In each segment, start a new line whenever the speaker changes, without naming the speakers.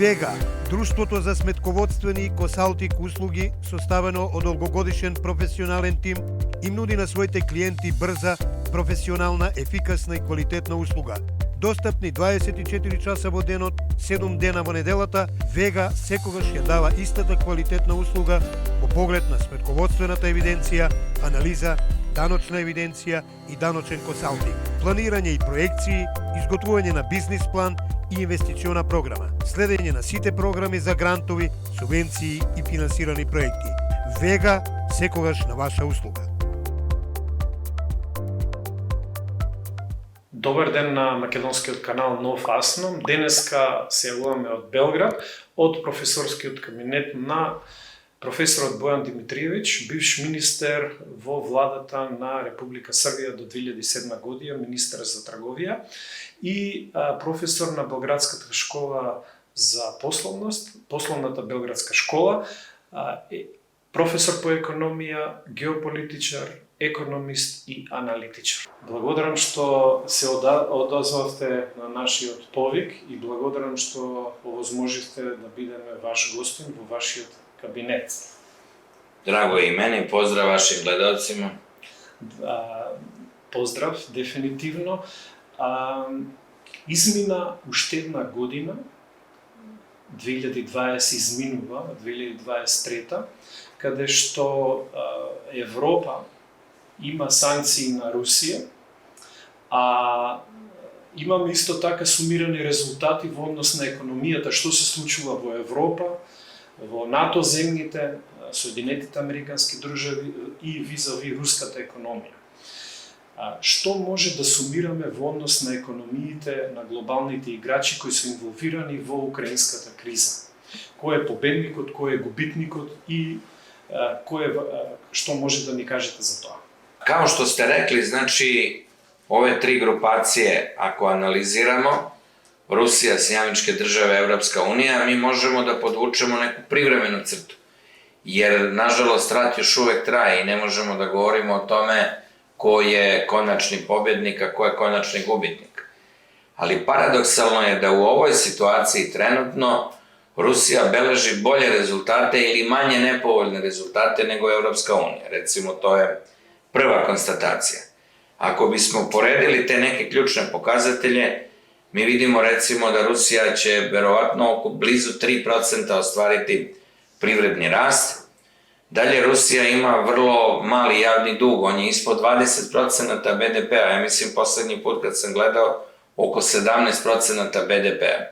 Вега, друштвото за сметководствени и консалтинг услуги, составено од долгогодишен професионален тим, им нуди на своите клиенти брза, професионална, ефикасна и квалитетна услуга. Достапни 24 часа во денот, 7 дена во неделата, Вега секогаш ја дава истата квалитетна услуга по поглед на сметководствената евиденција, анализа, даночна евиденција и даночен консалтинг, планирање и проекции, изготвување на бизнис план и инвестициона програма, следење на сите програми за грантови, субвенции и финансирани проекти. Вега секогаш на ваша услуга.
Добар ден на македонскиот канал Нов Асном. Денеска се јавуваме од Белград, од професорскиот кабинет на професорот Бојан Димитриевиќ, бивш министер во владата на Република Србија до 2007 година, министер за трговија и професор на Белградската школа за пословност, пословната Белградска школа, професор по економија, геополитичар, економист и аналитичар. Благодарам што се одозвавте на нашиот повик и благодарам што овозможивте да бидеме ваш гостин во вашиот кабинет.
Драго и мене, поздрав вашим гледалцима.
Поздрав, дефинитивно. Измина уште една година, 2020 изминува, 2023, каде што Европа има санкции на Русија, а имаме исто така сумирани резултати во однос на економијата, што се случува во Европа, во НАТО земјите, Соединетите Американски држави и визави руската економија. Што може да сумираме во однос на економиите на глобалните играчи кои се инволвирани во украинската криза? Кој е победникот, кој е губитникот и што може да ни кажете за тоа?
Kao što ste rekli, znači, ove tri grupacije, ako analiziramo, Rusija, Sjedinjene Države, Evropska unija, mi možemo da podvučemo neku privremenu crtu. Jer, nažalost, rat još uvek traje i ne možemo da govorimo o tome ko je konačni pobednik, a ko je konačni gubitnik. Ali paradoksalno je da u ovoj situaciji trenutno Rusija beleži bolje rezultate ili manje nepovoljne rezultate nego Evropska unija. Recimo, to je prva konstatacija. Ako bismo poredili te neke ključne pokazatelje, mi vidimo recimo da Rusija će verovatno oko blizu 3% ostvariti privredni rast. Dalje, Rusija ima vrlo mali javni dug, on je ispod 20% BDP-a, ja mislim poslednji put kad sam gledao oko 17% BDP-a.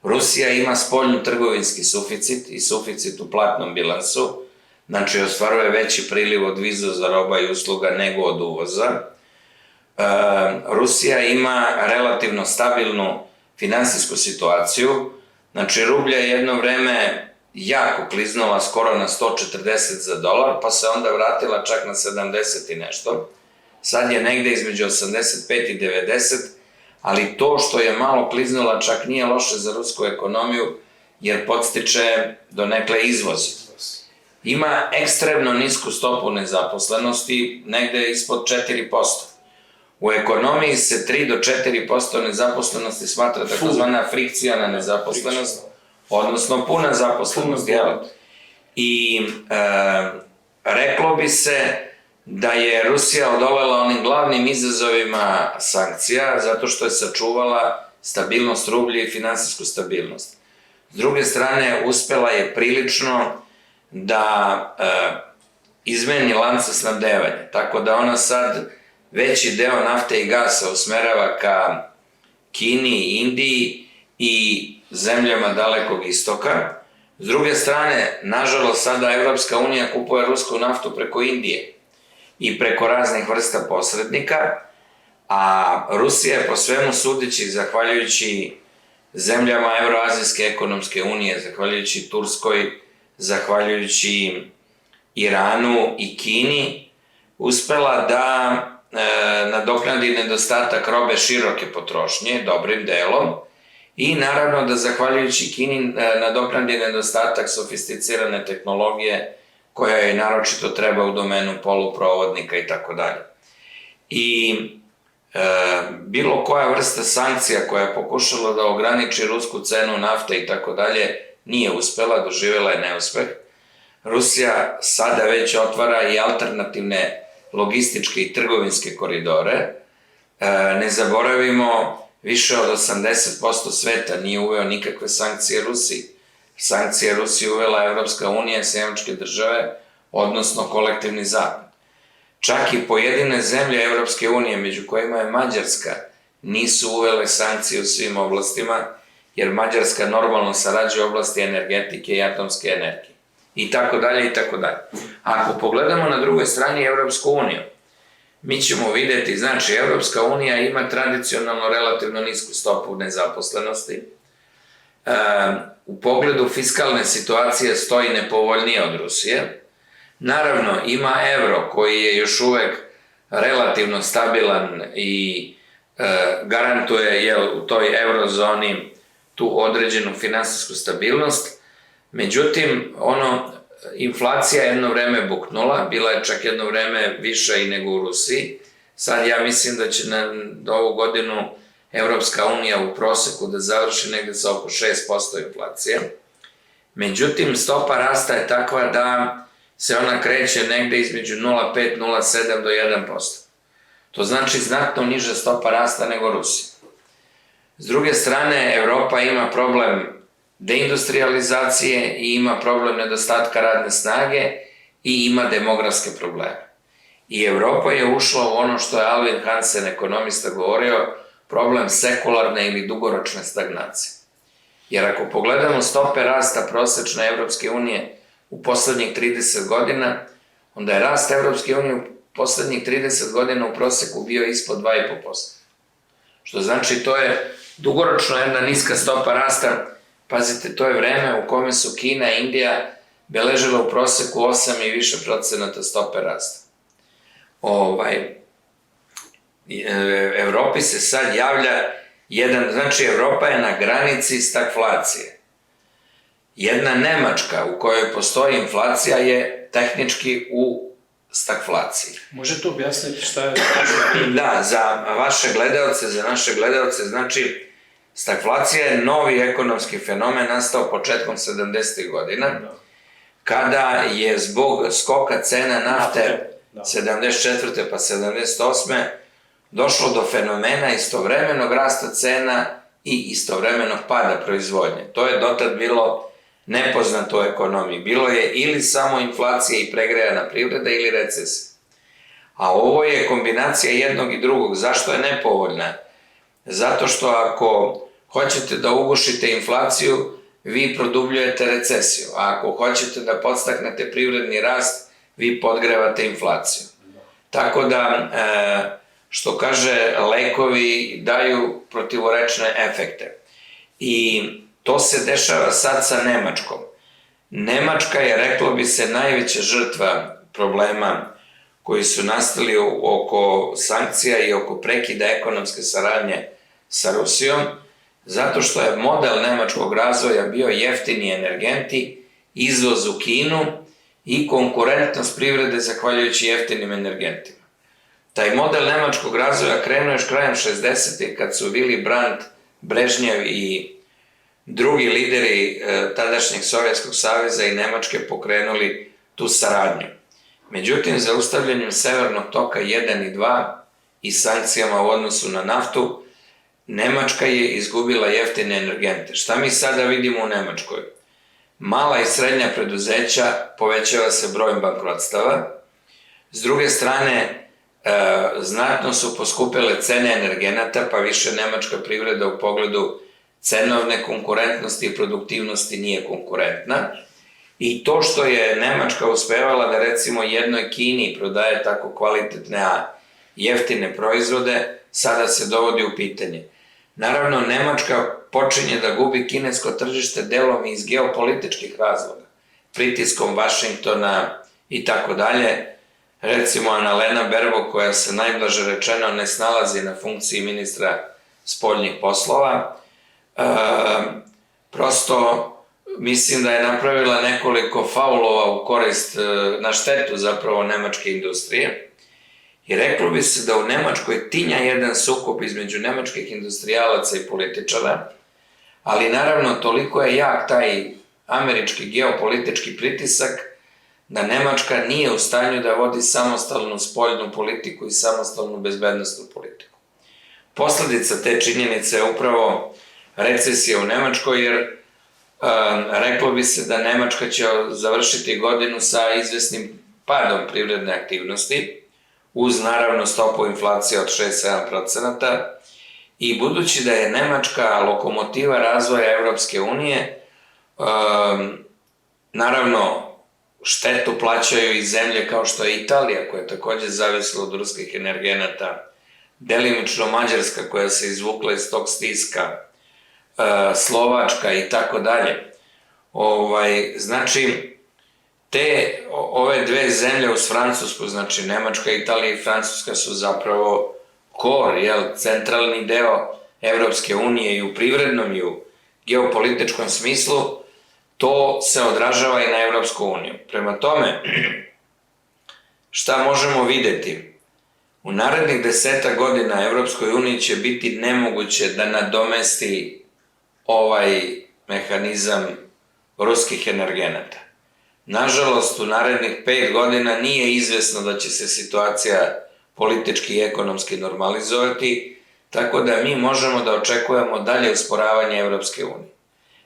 Rusija ima spoljno-trgovinski suficit i suficit u platnom bilansu, znači ostvaruje veći priliv od izvoza roba i usluga nego od uvoza. Rusija ima relativno stabilnu finansijsku situaciju, znači rublja je jedno vreme jako kliznula skoro na 140 za dolar, pa se onda vratila čak na 70 i nešto. Sad je negde između 85 i 90, ali to što je malo kliznula čak nije loše za rusku ekonomiju, jer podstiče do nekle izvoz. Ima ekstremno nisku stopu nezaposlenosti, negde ispod 4%. U ekonomiji se 3 do 4% nezaposlenosti smatra takozvana frikciona nezaposlenost, odnosno puna zaposlenost. I reklo bi se da je Rusija odolela onim glavnim izazovima sankcija zato što je sačuvala stabilnost rublja i finansijsku stabilnost. S druge strane, uspela je prilično da izmeni lance snabdevanja, tako da ona sad veći deo nafte i gasa usmerava ka Kini, Indiji i zemljama Dalekog istoka. S druge strane, nažalost, sada Evropska unija kupuje rusku naftu preko Indije i preko raznih vrsta posrednika, a Rusija je po svemu sudeći, zahvaljujući zemljama Evroazijske ekonomske unije, zahvaljujući Turskoj, zahvaljujući Iranu i Kini, uspela da nadoknadi nedostatak robe široke potrošnje, dobrim delom, i naravno da zahvaljujući Kini nadoknadi nedostatak sofisticirane tehnologije koja je naročito treba u domenu poluprovodnika i tako dalje. I bilo koja vrsta sankcija koja je pokušala da ograniči rusku cenu nafte i tako dalje, nije uspela, doživjela je neuspeh. Rusija sada već otvara i alternativne logističke i trgovinske koridore. Ne zaboravimo, više od 80% sveta nije uveo nikakve sankcije Rusiji. Sankcije Rusiji uvela Evropska unija, Sjedinjene Države, odnosno kolektivni zapad. Čak i pojedine zemlje Evropske unije, među kojima je Mađarska, nisu uvele sankcije u svim oblastima, jer Mađarska normalno sarađuje u oblasti energetike i atomske energije. I tako dalje, i tako dalje. Ako pogledamo na drugoj strani Evropsku uniju, mi ćemo vidjeti, znači, Evropska unija ima tradicionalno relativno nisku stopu nezaposlenosti. U pogledu fiskalne situacije stoji nepovoljnije od Rusije. Naravno, ima evro koji je još uvek relativno stabilan i garantuje u toj eurozoni tu određenu finansijsku stabilnost. Međutim, inflacija je jedno vreme buknula, bila je čak jedno vreme viša i nego u Rusiji. Sad ja mislim da će na ovu godinu Evropska unija u proseku da završi negde sa oko 6% inflacije. Međutim, stopa rasta je takva da se ona kreće negde između 0,5, 0,7 do 1%. To znači znatno niža stopa rasta nego Rusija. S druge strane, Evropa ima problem deindustrializacije i ima problem nedostatka radne snage i ima demografske probleme. I Evropa je ušla u ono što je Alvin Hansen, ekonomista, govorio, problem sekularne ili dugoročne stagnacije. Jer ako pogledamo stope rasta prosečne Evropske unije u poslednjih 30 godina, onda je rast Evropske unije u poslednjih 30 godina u proseku bio ispod 2,5%. Što znači to je dugoročno jedna niska stopa rasta. Pazite, to je vreme u kome su Kina i Indija beležile u proseku 8 i više procenata stope rasta. Evropi se sad javlja znači Evropa je na granici stagflacije. Jedna Nemačka u kojoj postoji inflacija je tehnički u stagflaciji.
Možete objasniti šta je?
Da, za vaše gledalce, za naše gledalce, znači stagflacija je novi ekonomski fenomen nastao početkom 70. godina, kada je zbog skoka cena nafte 74. pa 78. došlo do fenomena istovremenog rasta cena i istovremenog pada proizvodnje. To je dotad bilo nepoznato u ekonomiji. Bilo je ili samo inflacija i pregrejana privreda ili recesija. A ovo je kombinacija jednog i drugog. Zašto je nepovoljna? Zato što ako hoćete da ugušite inflaciju, vi produbljujete recesiju. A ako hoćete da podstaknete privredni rast, vi podgrevate inflaciju. Tako da, što kaže, lekovi daju protivorečne efekte. I to se dešava sad sa Nemačkom. Nemačka je, reklo bi se, najveća žrtva problema koji su nastali oko sankcija i oko prekida ekonomske saradnje sa Rusijom, zato što je model nemačkog razvoja bio jeftini energenti, izvoz u Kinu i konkurentnost privrede zahvaljujući jeftinim energentima. Taj model nemačkog razvoja krenuo još krajem 60. kad su Willy Brandt, Brežnjev i drugi lideri tadašnjeg Sovjetskog saveza i Nemačke pokrenuli tu saradnju. Međutim, zaustavljanjem Severnog toka 1 i 2 i sankcijama u odnosu na naftu, Nemačka je izgubila jeftine energente. Šta mi sada vidimo u Nemačkoj? Mala i srednja preduzeća, povećava se broj bankrotstava. S druge strane, znatno su poskupile cene energenata, pa više nemačka privreda u pogledu cenovne konkurentnosti i produktivnosti nije konkurentna. I to što je Nemačka uspevala da recimo jednoj Kini prodaje tako kvalitetne, a jeftine proizvode, sada se dovodi u pitanje. Naravno, Nemačka počinje da gubi kinesko tržište delom iz geopolitičkih razloga, pritiskom Vašingtona i tako dalje. Recimo, Annalena Baerbock, koja se najblaže rečeno ne snalazi na funkciji ministra spoljnih poslova, prosto mislim da je napravila nekoliko faulova u korist, na štetu zapravo nemačke industrije. I reklo bi se da u Nemačkoj tinja jedan sukob između nemačkih industrijalaca i političara, ali naravno toliko je jak taj američki geopolitički pritisak da Nemačka nije u stanju da vodi samostalnu spoljnu politiku i samostalnu bezbednostnu politiku. Posledica te činjenice je upravo recesija u Nemačkoj, jer reklo bi se da Nemačka će završiti godinu sa izvesnim padom privredne aktivnosti, uz naravno stopu inflacije od 6-7%, i budući da je Nemačka lokomotiva razvoja Evropske unije, naravno štetu plaćaju i zemlje kao što je Italija, koja je takođe zavisila od ruskih energenata, delimično Mađarska koja se izvukla iz tog stiska, Slovačka i tako dalje. Znači, ove dve zemlje uz Francusku, znači Nemačka, Italija i Francuska su zapravo centralni deo Evropske unije i u privrednom i u geopolitičkom smislu, to se odražava i na Evropsku uniju. Prema tome, šta možemo videti? U narednih 10 godina Evropskoj uniji će biti nemoguće da nadomesti ovaj mehanizam ruskih energenata. Nažalost, u narednih 5 godina nije izvesno da će se situacija politički i ekonomski normalizovati, tako da mi možemo da očekujemo dalje usporavanje Evropske unije.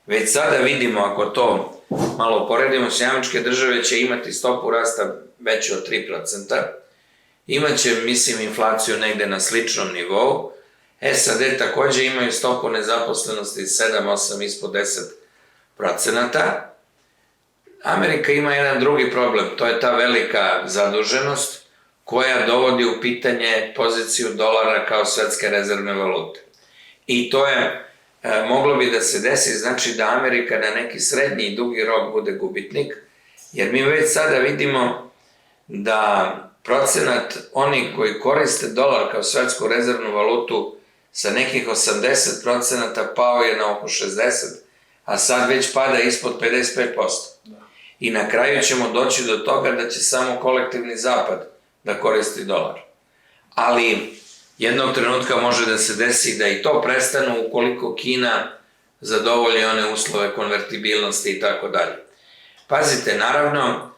Već sada vidimo, ako to malo poredimo, Sjedinjene Države će imati stopu rasta veću od 3%, imaće, mislim, inflaciju negde na sličnom nivou, SAD takođe imaju stopu nezaposlenosti 7-8, ispod 10%. Amerika ima jedan drugi problem, to je ta velika zaduženost koja dovodi u pitanje poziciju dolara kao svetske rezervne valute. I to je, moglo bi da se desi, znači da Amerika na neki srednji i dugi rok bude gubitnik, jer mi već sada vidimo da procenat onih koji koriste dolar kao svetsku rezervnu valutu sa nekih 80% pao je na oko 60%, a sad već pada ispod 55%. I na kraju ćemo doći do toga da će samo kolektivni zapad da koristi dolar. Ali jednog trenutka može da se desi da i to prestanu ukoliko Kina zadovolji one uslove konvertibilnosti i tako dalje. Pazite, naravno,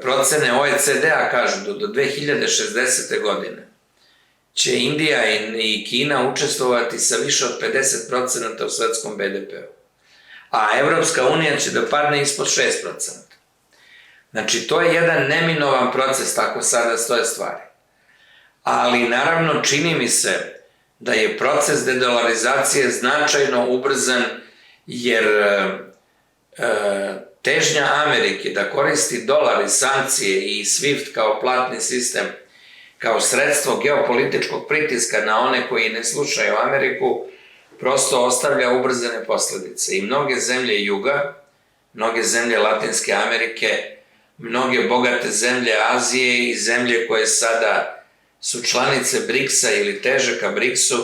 procene OECD-a kažu da do 2060. godine će Indija i Kina učestvovati sa više od 50% u svetskom BDP-u, a Evropska unija će da padne ispod 6%. Znači, to je jedan neminovan proces, tako sada stoje stvari. Ali, naravno, čini mi se da je proces dedolarizacije značajno ubrzan, jer težnja Amerike da koristi dolar i sankcije i SWIFT kao platni sistem, kao sredstvo geopolitičkog pritiska na one koji ne slušaju Ameriku, prosto ostavlja ubrzane posledice. I mnoge zemlje juga, mnoge zemlje Latinske Amerike, mnoge bogate zemlje Azije i zemlje koje sada su članice BRICS-a ili teže ka BRICS-u,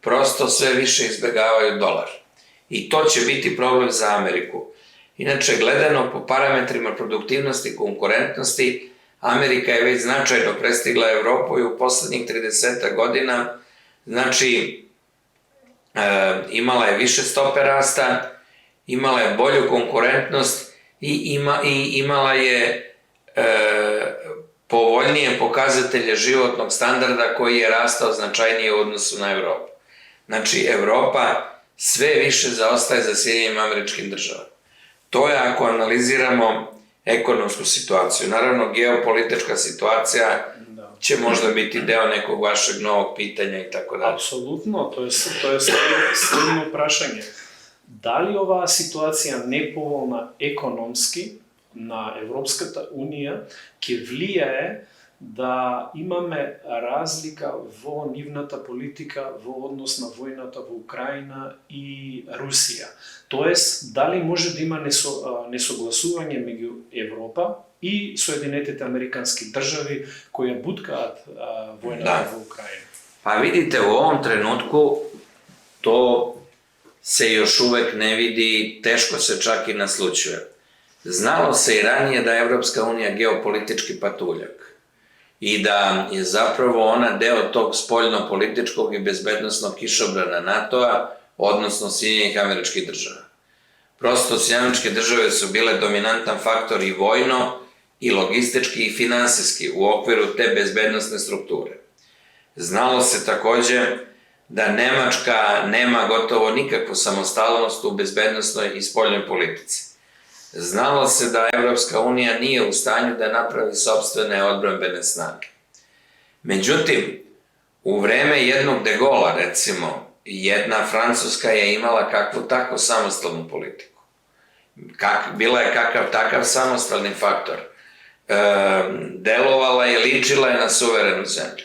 prosto sve više izbegavaju dolar. I to će biti problem za Ameriku. Inače, gledano po parametrima produktivnosti i konkurentnosti, Amerika je već značajno prestigla Evropu i u poslednjih 30 godina, znači, imala je više stope rasta, imala je bolju konkurentnost i imala je povoljnije pokazatelje životnog standarda koji je rastao značajnije u odnosu na Evropu. Znači, Evropa sve više zaostaje za Sjedinjenim Američkim Državama. To je ako analiziramo ekonomsku situaciju. Naravno, geopolitička situacija će možda biti deo nekog vašeg novog pitanja i tako dalje.
Apsolutno, to je sledno vprašanje. Da li ova situacija nepovoljna ekonomski na Evropskата unija ќе влијае да имаме разлика во нивната политика во однос на војната во Украина и Русија. Тоест, дали може да има несогласување меѓу Европа и Соединетите Американски држави кои буткаат војната во Украина?
Pa vidite, u ovom trenutku to se još uvek ne vidi, teško se čak i naslućuje. Znalo se i ranije da je Evropska unija geopolitički patuljak. i da je zapravo ona deo tog spoljno-političkog i bezbednosnog kišobrana NATO-a, odnosno Sjedinjenih Američkih Država. Prosto, Sjedinjene Američke Države su bile dominantan faktor i vojno, i logistički i finansijski u okviru te bezbednosne strukture. Znalo se takođe da Nemačka nema gotovo nikakvu samostalnost u bezbednosnoj i spoljnoj politici. Znalo se da Evropska unija nije u stanju da napravi sopstvene odbrambene snage. Međutim, u vreme jednog de Gaulea, recimo, jedna Francuska je imala kakvu tako samostalnu politiku. Bila je kakav takav samostalni faktor. Delovala je, ličila je na suverenu zemlju.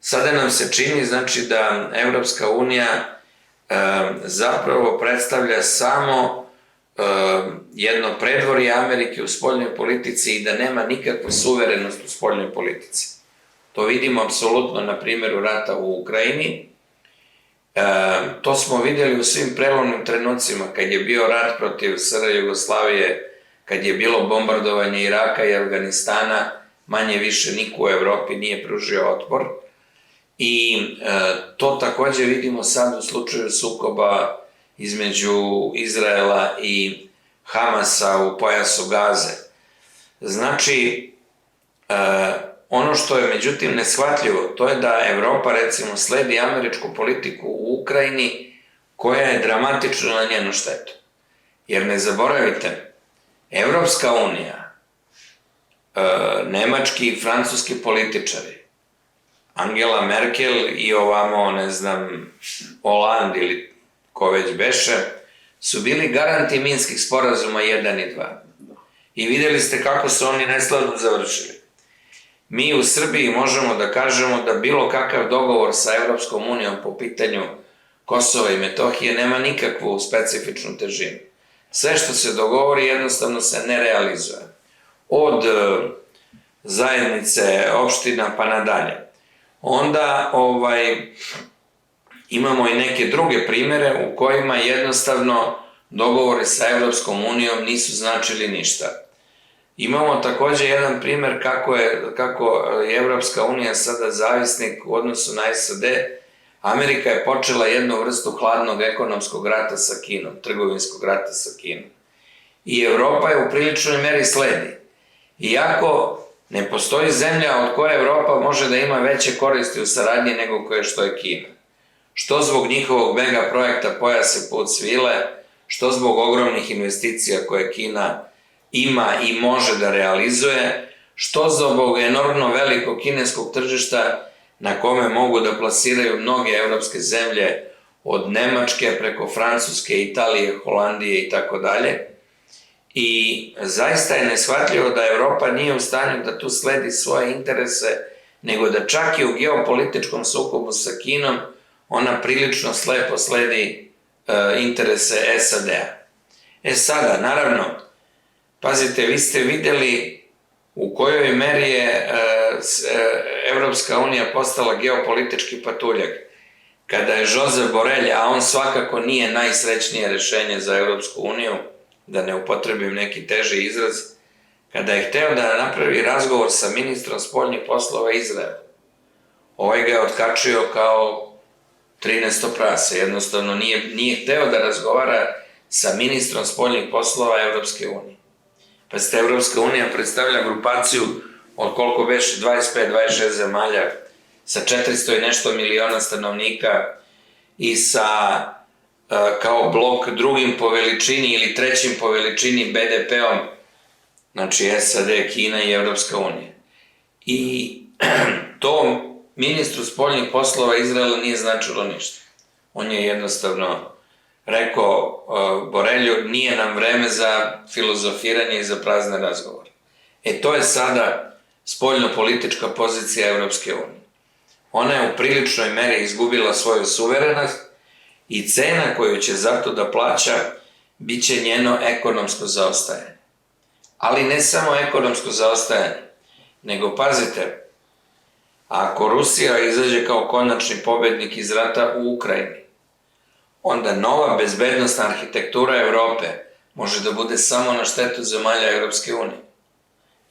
Sada nam se čini, znači, da Evropska unija zapravo predstavlja samo jedno predvorje Amerike u spoljnoj politici i da nema nikakvu suverenost u spoljnoj politici. To vidimo apsolutno na primjeru rata u Ukrajini. To smo vidjeli u svim prelomnim trenucima, kad je bio rat protiv SR Jugoslavije, kad je bilo bombardovanje Iraka i Afganistana, manje više niko u Evropi nije pružio otpor. I to takođe vidimo sad u slučaju sukoba između Izraela i Hamasa u pojasu Gaze. Znači, ono što je međutim neshvatljivo, to je da Evropa recimo sledi američku politiku u Ukrajini koja je dramatično na njenu štetu. Jer ne zaboravite, Evropska unija, nemački i francuski političari, Angela Merkel i ovamo, ne znam, Hollande ili ko već beše, su bili garanti minskih sporazuma 1 i 2. I videli ste kako su oni neslavno završili. Mi u Srbiji možemo da kažemo da bilo kakav dogovor sa Evropskom unijom po pitanju Kosova i Metohije nema nikakvu specifičnu težinu. Sve što se dogovori jednostavno se ne realizuje. Od zajednice opština pa nadalje. Onda imamo i neke druge primere u kojima jednostavno dogovori sa Evropskom unijom nisu značili ništa. Imamo takođe jedan primer kako je Evropska unija sada zavisnik u odnosu na SAD. Amerika je počela jednu vrstu hladnog ekonomskog rata sa Kinom, trgovinskog rata sa Kinom. I Evropa je u priličnoj meri sledi. Iako ne postoji zemlja od koje Evropa može da ima veće koristi u saradnji nego što je Kina. Što zbog njihovog mega projekta Pojas i put svile, što zbog ogromnih investicija koje Kina ima i može da realizuje, što zbog enormno velikog kineskog tržišta na kome mogu da plasiraju mnoge evropske zemlje, od Nemačke preko Francuske, Italije, Holandije i tako dalje. I zaista je neshvatljivo da Evropa nije u stanju da tu sledi svoje interese, nego da čak i u geopolitičkom sukobu sa Kinom ona prilično slepo sledi interese SAD-a. Sada, naravno, pazite, vi ste videli u kojoj meri je Evropska unija postala geopolitički patuljak. Kada je Josep Borrell, a on svakako nije najsrećnije rešenje za Evropsku uniju, da ne upotrebim neki teži izraz, kada je hteo da napravi razgovor sa ministrom spoljnih poslova Izraela, ovaj ga je otkačio kao 13. prase, jednostavno nije hteo da razgovara sa ministrom spoljnih poslova Evropske unije. Pa ste, Evropska unija predstavlja grupaciju od koliko beše 25-26 zemalja sa 400 i nešto miliona stanovnika i sa kao blok drugim po veličini ili trećim po veličini BDP-om, znači SAD, Kina i Evropska unija. I to ministru spoljnih poslova Izraela nije značilo ništa. On je jednostavno rekao Borelju, nije nam vreme za filozofiranje i za prazne razgovore. To je sada spoljno-politička pozicija Evropske unije. Ona je u priličnoj meri izgubila svoju suverenost i cena koju će zato da plaća bit će njeno ekonomsko zaostajanje. Ali ne samo ekonomsko zaostajanje, nego pazite, ako Rusija izađe kao konačni pobednik iz rata u Ukrajini, onda nova bezbednosna arhitektura Evrope može da bude samo na štetu zemalja Evropske unije.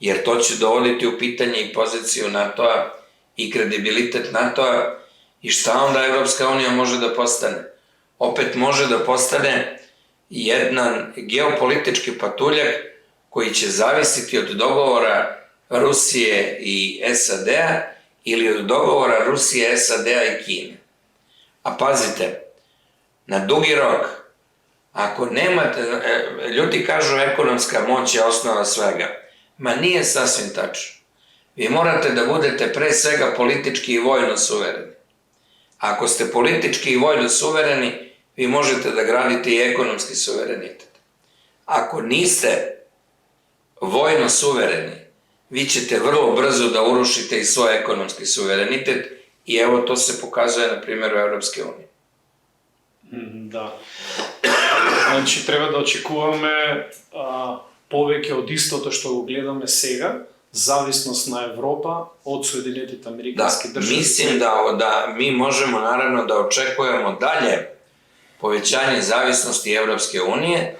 jer to će dovoditi u pitanje i poziciju NATO-a i kredibilitet NATO-a i šta onda Evropska unija može da postane? Opet može da postane jedan geopolitički patuljak koji će zavisiti od dogovora Rusije i SAD-a ili od dogovora Rusije, SAD-a i Kine. A pazite, na dugi rok, ako nemate, ljudi kažu ekonomska moć je osnova svega, ma nije sasvim tačno. Vi morate da budete pre svega politički i vojno suvereni. Ako ste politički i vojno suvereni, vi možete da gradite i ekonomski suverenitet. Ako niste vojno suvereni, vi ćete vrlo brzo da urušite i svoj ekonomski suverenitet i evo to se pokazuje na primjeru Evropske unije.
Да. Значи, треба да очекуваме повеќе од истото што го гледаме сега, зависност на Европа од Соединетите Американски држави.
Mislim da mi možemo naravno da očekujemo dalje povećanje zavisnosti Evropske unije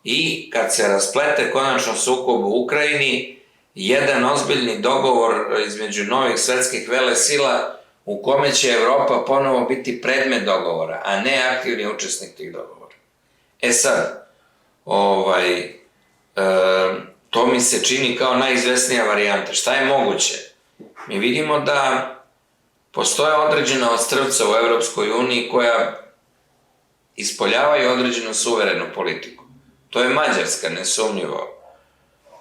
i kad se rasplete konačno sukob u Ukrajini, jedan ozbiljni dogovor između novih svetskih velesila u kome će Evropa ponovo biti predmet dogovora, a ne aktivni učesnik tih dogovora. E sad, to mi se čini kao najizvesnija varijanta. Šta je moguće? Mi vidimo da postoje određena ostrvca u Evropskoj uniji koja ispoljavaju određenu suverenu politiku. To je Mađarska, nesumnjivo.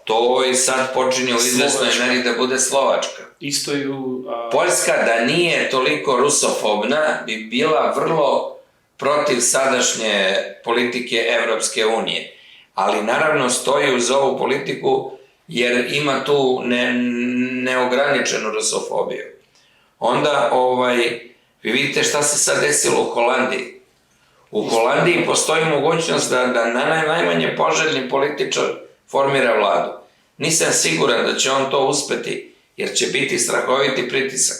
To i sad počinje u izvesnoj meri da bude Slovačka.
Isto i u...
Poljska, da nije toliko rusofobna, bi bila vrlo protiv sadašnje politike Evropske unije. Ali naravno stoji uz ovu politiku jer ima tu neograničenu rusofobiju. Onda, vi vidite šta se sad desilo u Holandiji. U Holandiji postoji mogućnost da najmanje poželjni političar formira vladu. Nisam siguran da će on to uspeti, jer će biti strahoviti pritisak.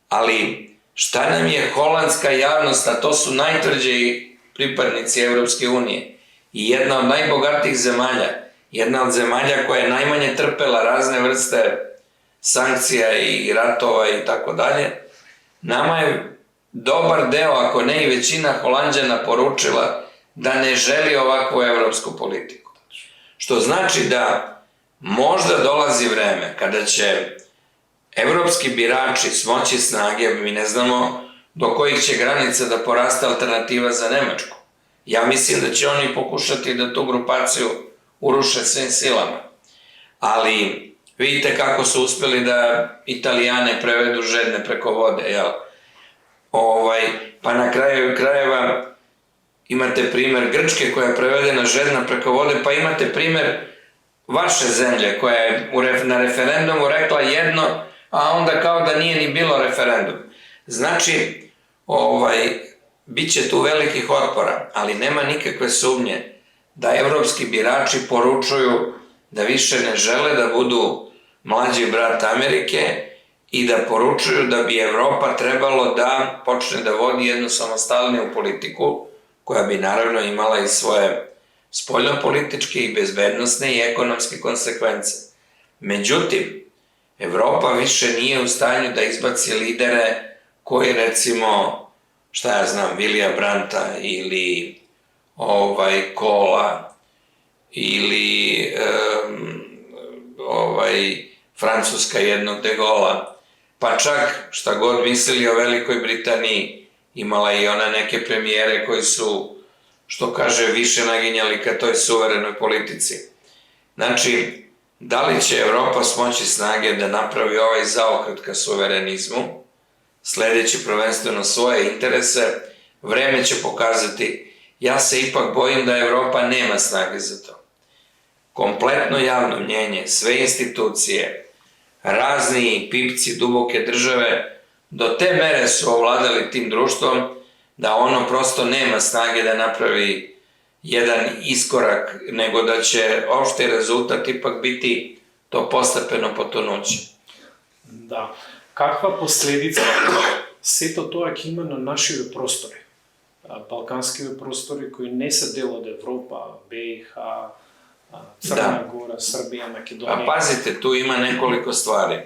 Ali šta nam je holandska javnost, a to su najtvrđi pripadnici Evropske unije i jedna od najbogatijih zemalja, jedna od zemalja koja je najmanje trpela razne vrste sankcija i ratova i tako dalje, nama je dobar deo, ako ne i većina Holanđana poručila da ne želi ovakvu evropsku politiku. Što znači da možda dolazi vreme kada će evropski birači smoći snage, mi ne znamo do kojih će granica da poraste alternativa za Nemačku. Ja mislim da će oni pokušati da tu grupaciju uruše svim silama. Ali vidite kako su uspeli da Italijane prevedu žedne preko vode, jel? Pa na kraju krajeva imate primer Grčke koja je prevedena žedna preko vode, pa imate primer vaše zemlje koja je na referendumu rekla jedno, a onda kao da nije ni bilo referendum. Znači, bit će tu velikih otpora, ali nema nikakve sumnje da evropski birači poručuju da više ne žele da budu mlađi brat Amerike i da poručuju da bi Evropa trebalo da počne da vodi jednu samostalniju politiku koja bi naravno imala i svoje spoljnopolitičke i bezbednosne i ekonomske konsekvence. Međutim, Evropa više nije u stanju da izbaci lidere koji recimo, šta ja znam, Vilija Branta ili Kola ili Francuska jednog de Gaulla, pa čak šta god mislili o Velikoj Britaniji, imala i ona neke premijere koji su, što kaže, više naginjali ka toj suverenoj politici. Znači, da li će Evropa smoći snage da napravi ovaj zaokret ka suverenizmu, sledeći prvenstveno svoje interese, vreme će pokazati. Ja se ipak bojim da Evropa nema snage za to. Kompletno javno mnjenje, sve institucije, razni pipci duboke države, do te mere su ovladali tim društvom da ono prosto nema snage da napravi jedan iskorak, nego da će opšti rezultat ipak biti to postepeno potonuće.
Да. Каква последица сето тоа ќе има на нашите простори? Балканските простори кои не се дел од Европа, БиХ, Crna Gora, Srbija, Makedonija.
A pazite, tu ima nekoliko stvari.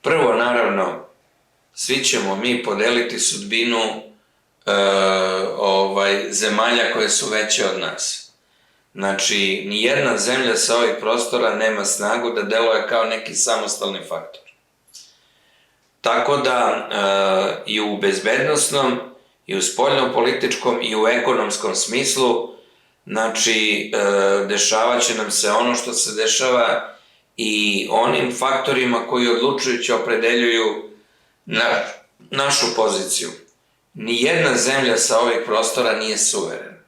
Prvo, naravno, svi ćemo mi podeliti sudbinu zemalja koje su veće od nas. Znači, nijedna zemlja sa ovih prostora nema snagu da deluje kao neki samostalni faktor. Tako da i u bezbednosnom, i u spoljnopolitičkom, i u ekonomskom smislu, znači, dešavat će nam se ono što se dešava i onim faktorima koji odlučujući opredeljuju našu poziciju. Nijedna zemlja sa ovih prostora nije suverena.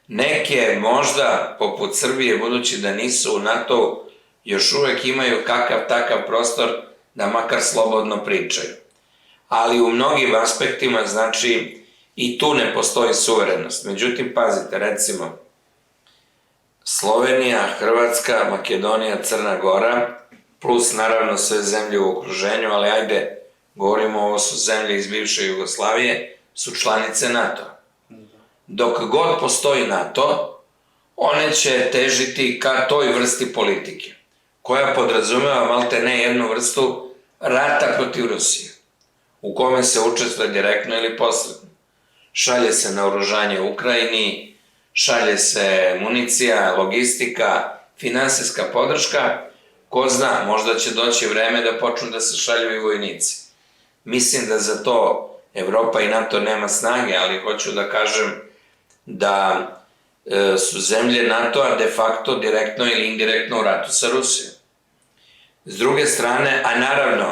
Neke možda, poput Srbije, budući da nisu u NATO, još uvek imaju kakav takav prostor da makar slobodno pričaju. Ali u mnogim aspektima, znači, i tu ne postoji suverenost. Međutim, pazite, recimo, Slovenija, Hrvatska, Makedonija, Crna Gora, plus naravno sve zemlje u okruženju, ali ajde, govorimo, ovo su zemlje iz bivše Jugoslavije, su članice NATO-a. Dok god postoji NATO, one će težiti ka toj vrsti politike, koja podrazumeva malte ne jednu vrstu rata protiv Rusije, u kome se učestvuje direktno ili posredno. Šalje se naoružanje Ukrajini, šalje se municija, logistika, finansijska podrška, ko zna, možda će doći vreme da počnu da se šalju i vojnici. Mislim da za to Evropa i NATO nema snage, ali hoću da kažem da su zemlje NATO-a de facto direktno ili indirektno u ratu sa Rusijom. S druge strane, a naravno,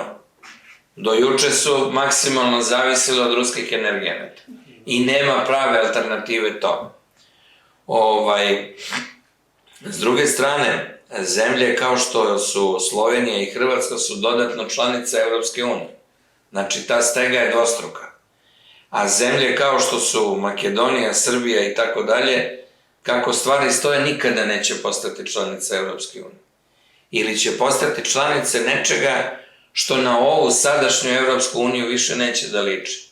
do juče su maksimalno zavisile od ruskih energenata i nema prave alternative tome. S druge strane, zemlje kao što su Slovenija i Hrvatska su dodatno članice Evropske unije. Znači, ta stega je dvostruka. A zemlje kao što su Makedonija, Srbija i tako dalje, kako stvari stoje, nikada neće postati članice Evropske unije. Ili će postati članice nečega što na ovu sadašnju Evropsku uniju više neće da liči.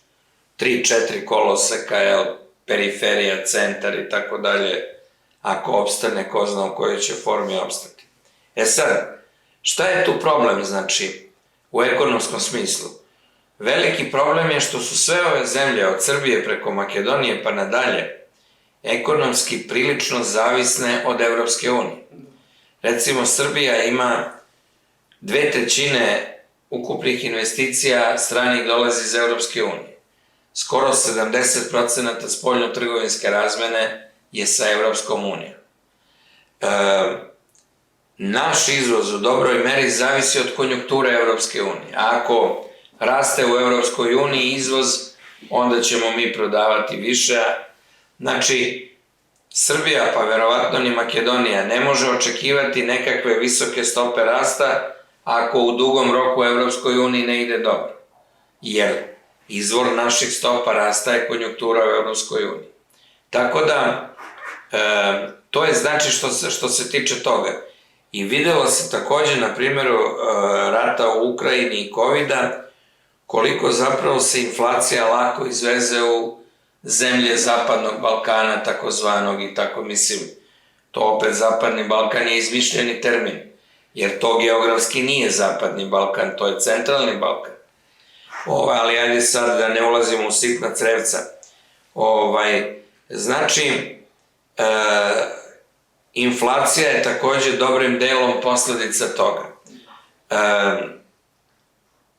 3-4 koloseka, periferija, centar i tako dalje, ako opstane, ko zna u kojoj će formi opstati. E sad, šta je tu problem, znači, u ekonomskom smislu? Veliki problem je što su sve ove zemlje, od Srbije preko Makedonije pa nadalje, ekonomski prilično zavisne od Evropske unije. Recimo, Srbija ima 2/3 ukupnih investicija stranih dolazi iz Evropske unije. Skoro 70% spoljno-trgovinske razmene je sa Evropskom unijom. Naš izvoz u dobroj meri zavisi od konjunkture Evropske unije. Ako raste u Evropskoj uniji izvoz, onda ćemo mi prodavati više. Znači, Srbija, pa verovatno ni Makedonija, ne može očekivati nekakve visoke stope rasta ako u dugom roku u Evropskoj uniji ne ide dobro. Jer izvor naših stopa rasta je konjunktura u Evropskoj uniji. Tako da, to je znači što se tiče toga. I videlo se takođe na primjeru rata u Ukrajini i COVID-a, koliko zapravo se inflacija lako izveze u zemlje Zapadnog Balkana, takozvanog, i tako mislim, to opet Zapadni Balkan je izmišljeni termin, jer to geografski nije Zapadni Balkan, to je Centralni Balkan. Ali ajde sad da ne ulazimo u sitna crevca. Znači, inflacija je takođe dobrim delom posledica toga.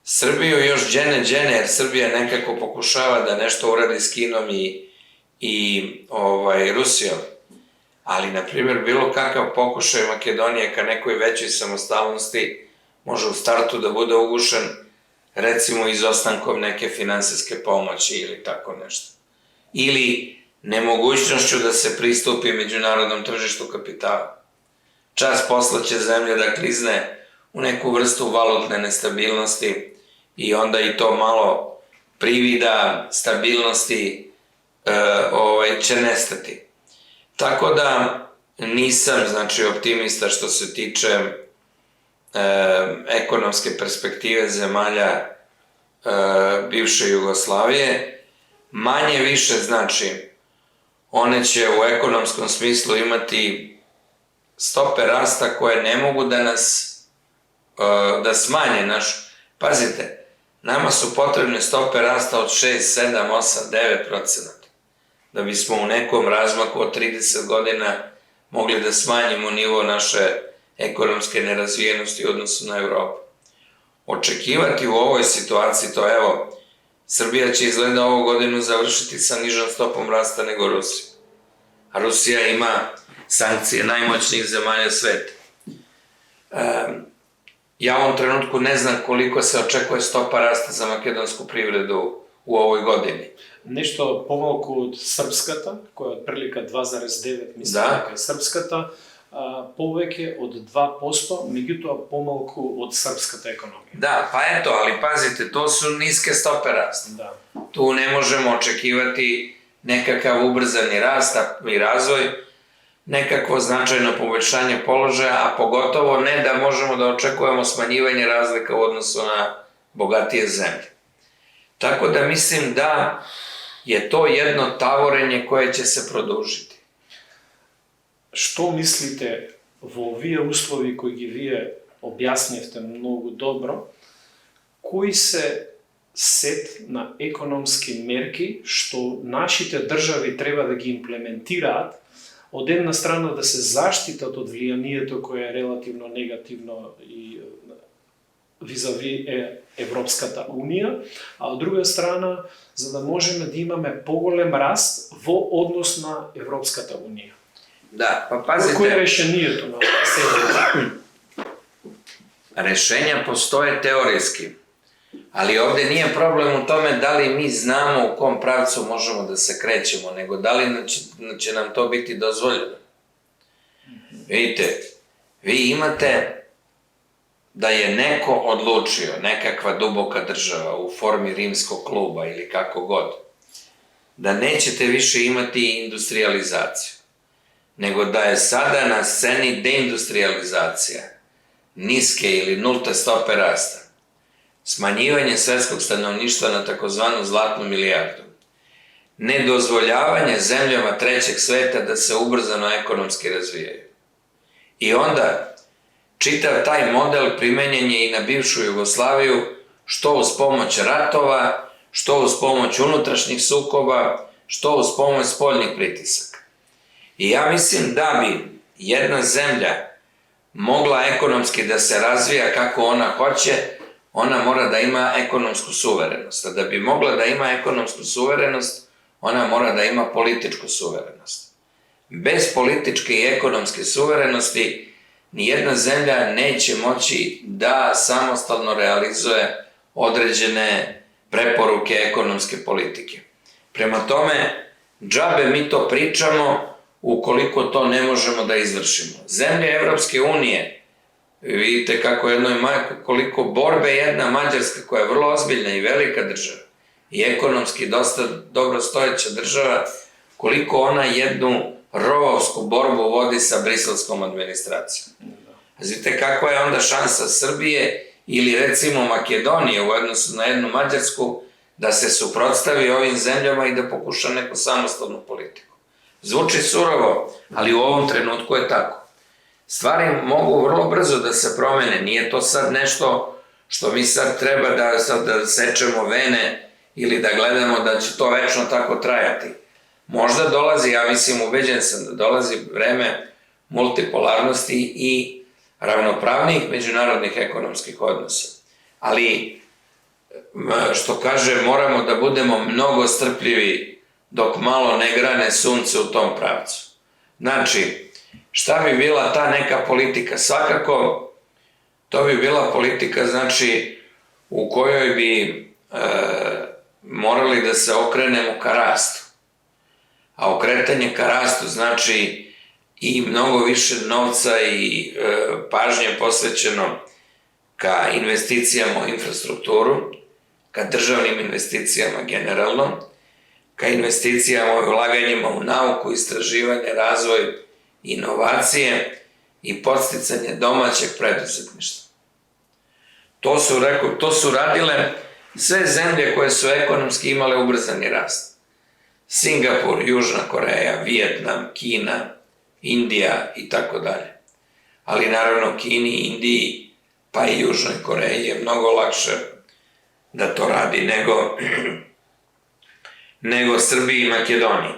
Srbiju još džene, jer Srbija nekako pokušava da nešto uradi s Kinom i Rusijom. Ali, na primjer, bilo kakav pokušaj Makedonije ka nekoj većoj samostalnosti može u startu da bude ugušen, recimo izostankom neke finansijske pomoći ili tako nešto. Ili nemogućnošću da se pristupi međunarodnom tržištu kapitala. Čas posla će zemlja da klizne u neku vrstu valutne nestabilnosti i onda i to malo privida stabilnosti će nestati. Tako da nisam, znači, optimista što se tiče ekonomske perspektive zemalja bivše Jugoslavije. Manje više, znači, one će u ekonomskom smislu imati stope rasta koje ne mogu da smanje naš. Pazite, nama su potrebne stope rasta od 6, 7, 8, 9%, da bismo u nekom razmaku od 30 godina mogli da smanjimo nivo naše ekonomske nerazvijenosti u odnosu na Evropu. Očekivati u ovoj situaciji, to evo, Srbija će izgleda ovu godinu završiti sa nižom stopom rasta nego Rusija. A Rusija ima sankcije najmoćnijih zemalja sveta. Ja u ovom trenutku ne znam koliko se očekuje stopa rasta za makedonsku privredu u ovoj godini.
Nešto помалку од српската, која од прилика 2,9, мислам дека е српската, повеќе од 2%, меѓутоа помалку од српската економија.
Da, pa eto, ali pazite, to su niske stope rasta.
Да.
Tu ne možemo očekivati nekakav ubrzani rast i razvoj, nekakvo značajno poboljšanje položaja, a pogotovo ne da možemo da očekujemo smanjivanje razlika u odnosu na bogatije zemlje. Tako da mislim da je to jedno tavorenje koje će se produžiti.
Што мислите во овие услови кои ги вие објаснивте многу добро, кои се сет на економски мерки што нашите држави треба да ги имплементираат, од една страна да се заштитат од влијанието кое е релативно негативно и визави Европската Унија, а од друга страна за да можеме да имаме поголем раст во однос на Европската Унија.
Da, pa pazite...
Koje je rešението на седмица?
Rešenja postoje teorijski, ali ovde nije problem u tome da li mi znamo u kom pravcu možemo da se krećemo, nego da li će nam to biti dozvoljeno. Vidite, vi imate da je neko odlučio, nekakva duboka država u formi rimskog kluba ili kako god, da nećete više imati industrializaciju, nego da je sada na sceni deindustrializacija, niske ili nulte stope rasta, smanjivanje svetskog stanovništva na takozvanu zlatnu milijardu, nedozvoljavanje zemljama trećeg sveta da se ubrzano ekonomski razvijaju. I onda čitav taj model primenjen je i na bivšu Jugoslaviju, što uz pomoć ratova, što uz pomoć unutrašnjih sukoba, što uz pomoć spoljnih pritisaka. I ja mislim da bi jedna zemlja mogla ekonomski da se razvija kako ona hoće, ona mora da ima ekonomsku suverenost. A da bi mogla da ima ekonomsku suverenost, ona mora da ima političku suverenost. Bez političke i ekonomske suverenosti nijedna zemlja neće moći da samostalno realizuje određene preporuke ekonomske politike. Prema tome, džabe mi to pričamo ukoliko to ne možemo da izvršimo. Zemlje Evropske unije, vidite koliko borbe jedna Mađarska koja je vrlo ozbiljna i velika država i ekonomski dosta dobro stojeća država, koliko ona jednu rovovsku borbu vodi sa briselskom administracijom. Znate kakva je onda šansa Srbije ili recimo Makedonije u odnosu na jednu Mađarsku da se suprotstavi ovim zemljama i da pokuša neku samostalnu politiku. Zvuči surovo, ali u ovom trenutku je tako. Stvari mogu vrlo brzo da se promene, nije to sad nešto što mi sad treba da sečemo vene ili da gledamo da će to večno tako trajati. Možda dolazi, ja mislim, ubeđen sam da dolazi vreme multipolarnosti i ravnopravnijih međunarodnih ekonomskih odnosa. Ali, što kaže, moramo da budemo mnogo strpljivi dok malo ne grane sunce u tom pravcu. Znači, šta bi bila ta neka politika? Svakako, to bi bila politika, znači, u kojoj bi morali da se okrenemo ka rastu. A okretanje ka rastu znači i mnogo više novca i pažnje posvećeno ka investicijama u infrastrukturu, ka državnim investicijama generalno, ka investicijama i ulaganjima u nauku, istraživanje, razvoj, inovacije i podsticanje domaćeg preduzetništva. To su radile sve zemlje koje su ekonomski imale ubrzani rast. Singapur, Južna Koreja, Vijetnam, Kina, Indija i tako dalje. ali naravno Kini, Indiji, pa i Južnoj Koreji je mnogo lakše da to radi nego Srbiji i Makedoniji.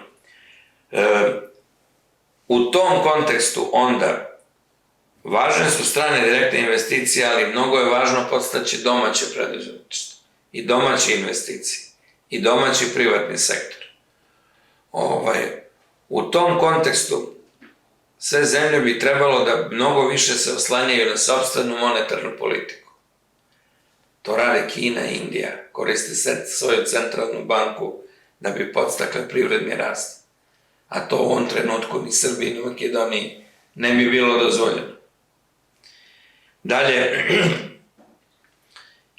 U tom kontekstu onda važne su strane direktne investicije, ali mnogo je važno podstaći domaće preduzetništvo i domaće investicije i domaći privatni sektor. U tom kontekstu sve zemlje bi trebalo da mnogo više se oslanjaju na sopstvenu monetarnu politiku. To rade Kina i Indija, koriste svoju centralnu banku da bi podstakle privredni rast. A to u ovom trenutku ni Srbiji ni Makedoniji ne bi bilo dozvoljeno. Dalje,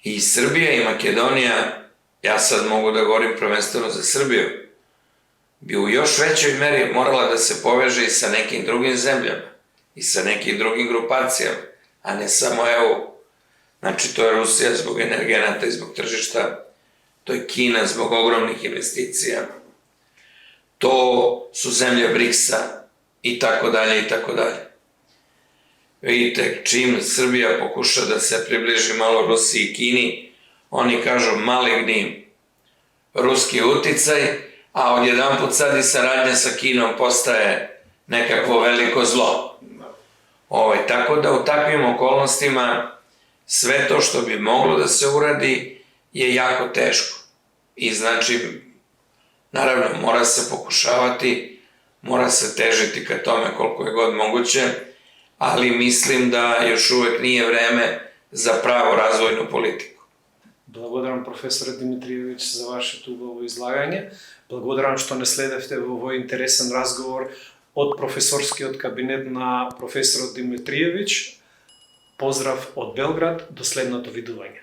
i Srbija i Makedonija, ja sad mogu da govorim prvenstveno za Srbiju, bi u još većoj meri morala da se poveže i sa nekim drugim zemljama i sa nekim drugim grupacijama, a ne samo EU. Znači, to je Rusija zbog energenata i zbog tržišta, to je Kina zbog ogromnih investicija, to su zemlje BRICS-a i tako dalje i tako dalje. Vidite, čim Srbija pokuša da se približi malo Rusiji i Kini, oni kažu maligni ruski uticaj, a odjedanput sad i saradnja sa Kinom postaje nekakvo veliko zlo. Tako da u takvim okolnostima sve to što bi moglo da se uradi je jako teško. I znači, naravno, mora se pokušavati, mora se težiti ka tome koliko je god moguće, ali mislim da još uvek nije vreme za pravo razvojnu politiku.
Благодарам, професоре Димитриевич, за вашето убаво излагање. Благодарам што не следевте во овој интересен разговор од професорскиот кабинет на професорот Димитриевич. Поздрав од Белград, до следното видување.